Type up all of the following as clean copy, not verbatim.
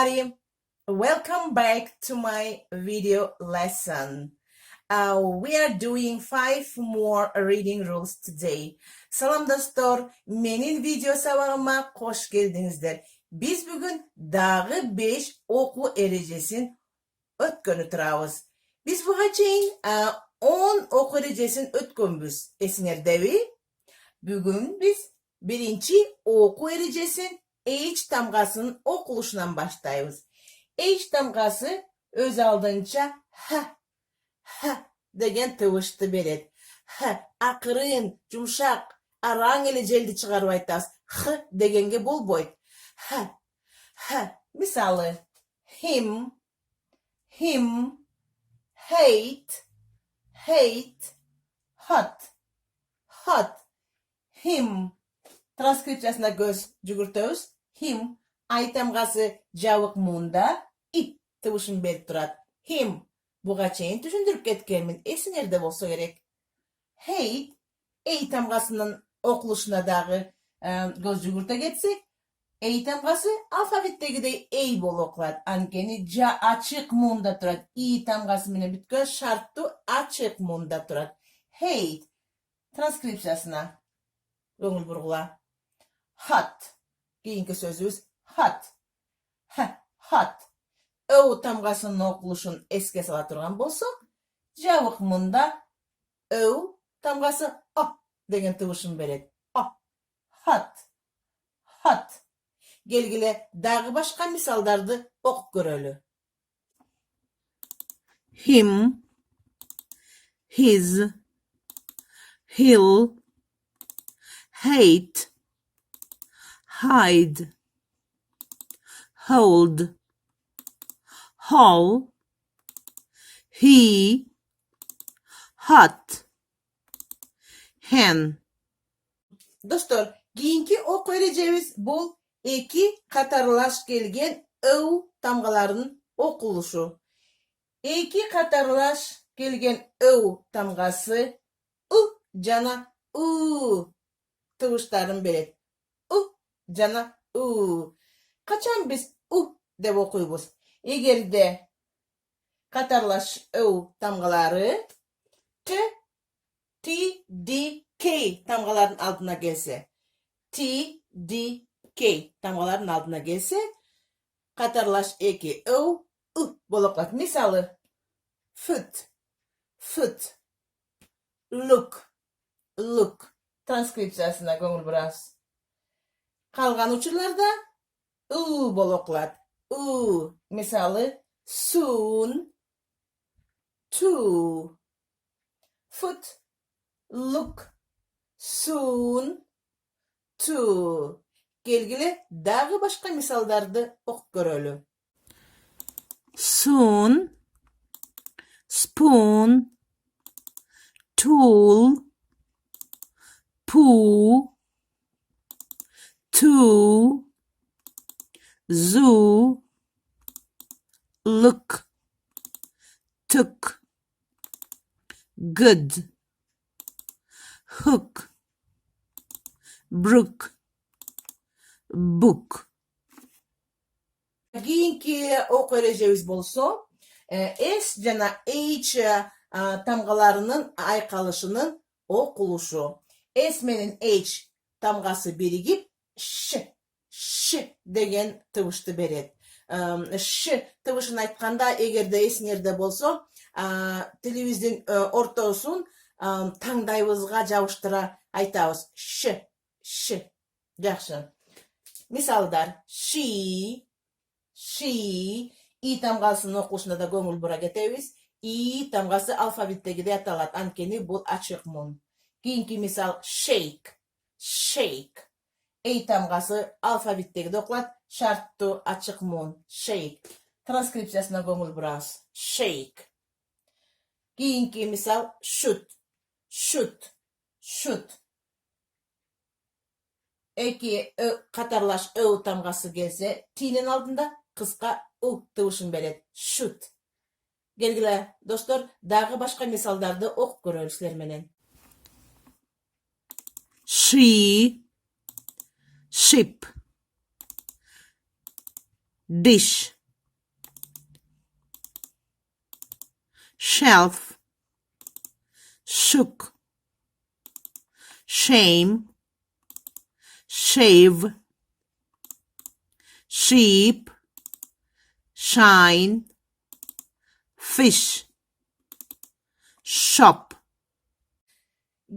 everybody. Welcome back to my video lesson. We are doing 5 more reading rules today. Salam dostlar, menin video sabahıma hoş geldinizler. Biz bugün dağı 5 oku erecesin ötkönü turabız. Biz bu haçayın 10 oku erecesin ötkönbüz. Esinerdevi. Bugün biz birinci oku erecesin H tamgasının okuluşundan başlayız. H tamgası öz aldığınca ha degen tıvıştı beret. Akırın, cumşak, aran ele jeldi çıkarıp aytaz. Degenge bol boyt. Misalı, him, hate, hot, him. Transkripsiyasına göz jugurtöz. Him, ay tamgası javık munda, ip tıvışın berip turat. Him, buğa çeyin düşündürüp ketkenmin, esinerde bolsa gerek. Hate, ey tamgasının okuluşuna dağı göz jugurta getsek, ey tamgası alfabettegidey ey bol oklat. Ankeni açık munda turat. İ tamgası mine bitken şarttu açık munda turat. Hate, transkripsiyasına göngül burgula. Hot. Keyinki sözümüz hot. Hot. Öv tamgasının okuluşun eske sala turgan bolsak, javık munda öv tamgası degen tıvışın beret. Hot. Gelgile dağı başka misaldardı ok görölü. Him, his, he'll, hate, hide, hold, haul, he, hot, hen. Dostlar, keyinki ok vereceğimiz bol eki katarlaş gelgen öv tamgalarının okuluşu. Eki katarlaş gelgen öv tamgası jana tıvışların beret. Jana Kaçan biz deb okuyubuz. Egerde katarlaş öv tamgaları t, d, k tamgaların altına gelse, t, d, k tamgaların altına gelse, katarlaş eki öv boloklat. Misalı, foot, look. Transkripsiyasına göngül biraz. Kalgan uçurlarda boloklat. Misalı, soon, to. Foot, look, soon, to. Gelgili dağı başka misaldardı ok görölü. Soon, spoon, tool, poo, to, zoo, look, took, good, hook, brook, book. Keyinki ok vereceğiz bolsa, S jana H tamgalarının aykalışının okuluşu. S menen H tamgası birigip ş degen tıvıştı beret. Ş tıvışын aytkanda egerde esingerde bolsa, телевиздин ортосун таңдайыбызга жабыштыра айтабыз. Ш. Жакшы. Мисалдар, she, и тамгасынын окушуна да көңүл бура кетебиз. И тамгасы алфавиттегидей аталат. Анткени бул ачык мун. Кийинки мисал, shake. Эй тамгасы алфавиттегидей окулат. Шарттуу ачык мун. Shake. Транскрипциясына көңүл бурабыз. Shake. Keyinki misal, shoot. Eki katarlaş öv tamgası gelse, t'nin aldında kıska tıvışın beret. Shoot. Gelgile dostlar, dağı başka misaldardı ok görölüsler menen. She, ship, dish, shelf, shook, shame, shave, sheep, shine, fish, shop.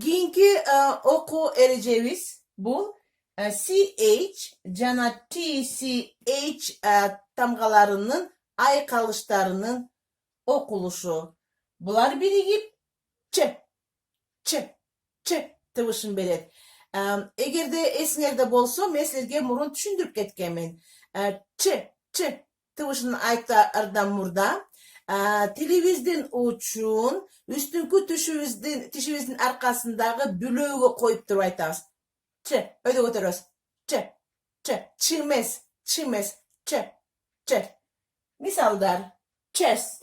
Keyinki oku ereceğiz bu CH jana TCH tamgalarının aykalışlarının okuluşu. Bular birigip ç tıvışın beret. Egerde esingerde bolsa men sizlerge murun түшүндүрүп кеткенмин. Ç tıvışın aytardan murda. Tilibиздин учун üstünkü tişibиздин arkasındагы bülöөгө koyup туруп айтабыз. Ç öydө көтөрөбүз. Ç эмес. Ç. Мисалдар. Chess.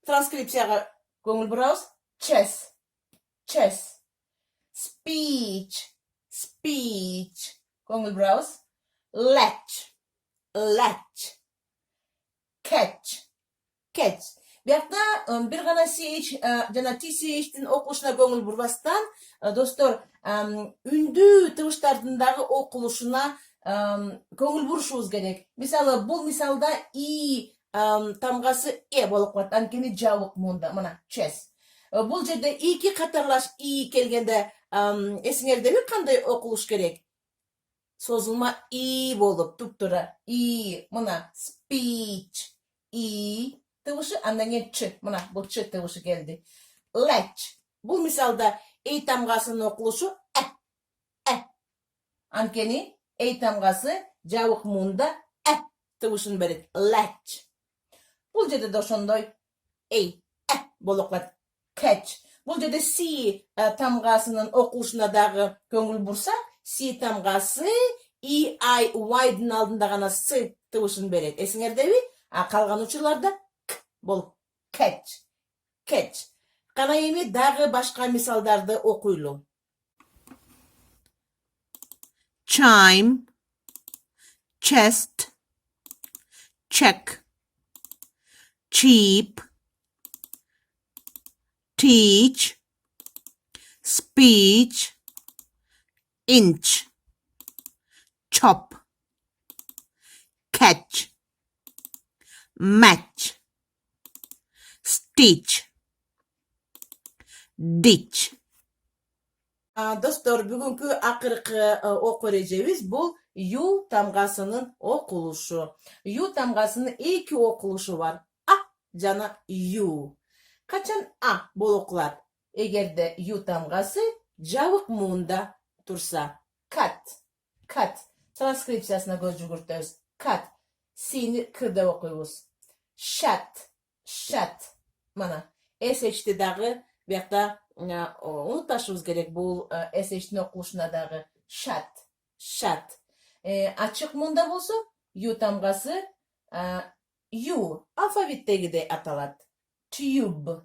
Транскрипцияга көңүл бурабыз. Chess. Speech. Көңүл бурабыз. Latch. Catch. Биякта бир гана CH жана TCH'тин окулушуна көңүл бурбастан, достор, үндүү тыбыштардын дагы окулушуна көңүл бурушубуз керек. Мисалы, бул мисалда и тамгасы болуп калат, анткени жабык мында, мына chess. Бул жерде эки катарлаш и келгенде эсиңердеби кандай окулуш керек? Созулма и болуп, туп-туура и, мына speech, и тыбышы, андан кийин ч, мына бул ч тыбышы келди. Latch. Бул мисалда эй тамгасынын окулушу анткени эй тамгасы жабык муунда тыбышын берет. Latch. Бул жерде да ошондой эй болуп калат. Catch. Бул жерде C тамгасынын окулушуна дагы көңүл бурса, C тамгасы и Y'дын алдында гана с тыбышын берет. Эсиңердеби? Калган учурларда болуп catch. Кана эми дагы башка мисалдарды окуйлу. Chime, chest, check, cheap, teach, speech, inch, chop, catch, match, stitch, ditch. Достор, бүгүнкү акыркы окуу эрежебиз бул ю тамгасынын окулушу. Ю тамгасынын эки окулушу бар. А жана ю. Качан а болуп окулат? Эгерде ю тамгасы жабык муунда турса. Cut. Транскрипциясына көз жүгүртөбүз. Cut. Сини к деп окуйбуз. Shut. Мана SH'ти дагы биякта унутпашыбыз керек. Бул SH'тин окулушуна дагы shut. Ачык муунда болсо ю тамгасы ю алфавиттегидей аталат. Tube.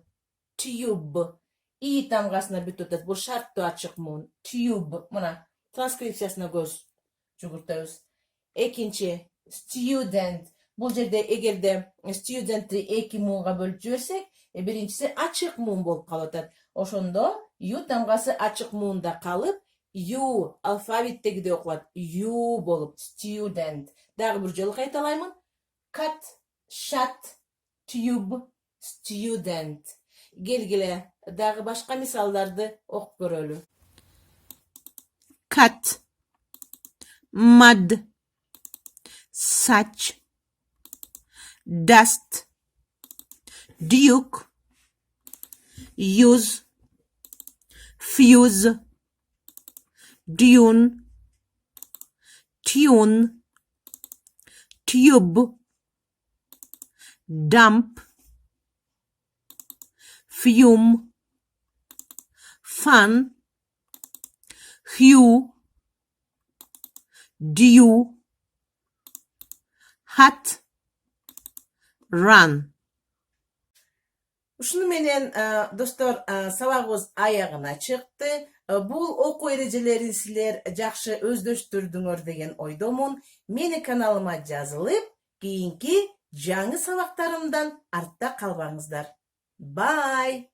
И тамгасына бүт өтөт. Бул шарттуу ачык муун. Tube. Мына транскрипциясына көз жүгүртөбүз. Экинчи student. Бул жерде эгерде student'ти эки муунга бөлүп жиберсек, биринчиси ачык муун болуп калып атат. Ошондо ю тамгасы ачык муунда калып, ю алфавиттегидей окулат. Ю болуп student. Дагы бир жолу кайталаймын. Cut, shut, tube, student. Келгиле дагы башка мисалдарды окуп көрөлү. Cut, mud, such, dust, duke, use, fuse, dune, tune, tube, dump, fume, fun, hue, dew, hut, run. Ушуну менен достор, сабагыбыз аягына чыкты. Бул окуу эрежелерин силер жакшы өздөштүрдүңөр деген ойдомун. Мени каналыма жазылып, кийинки жаңы сабактарымдан артта калбаңыздар. Bye!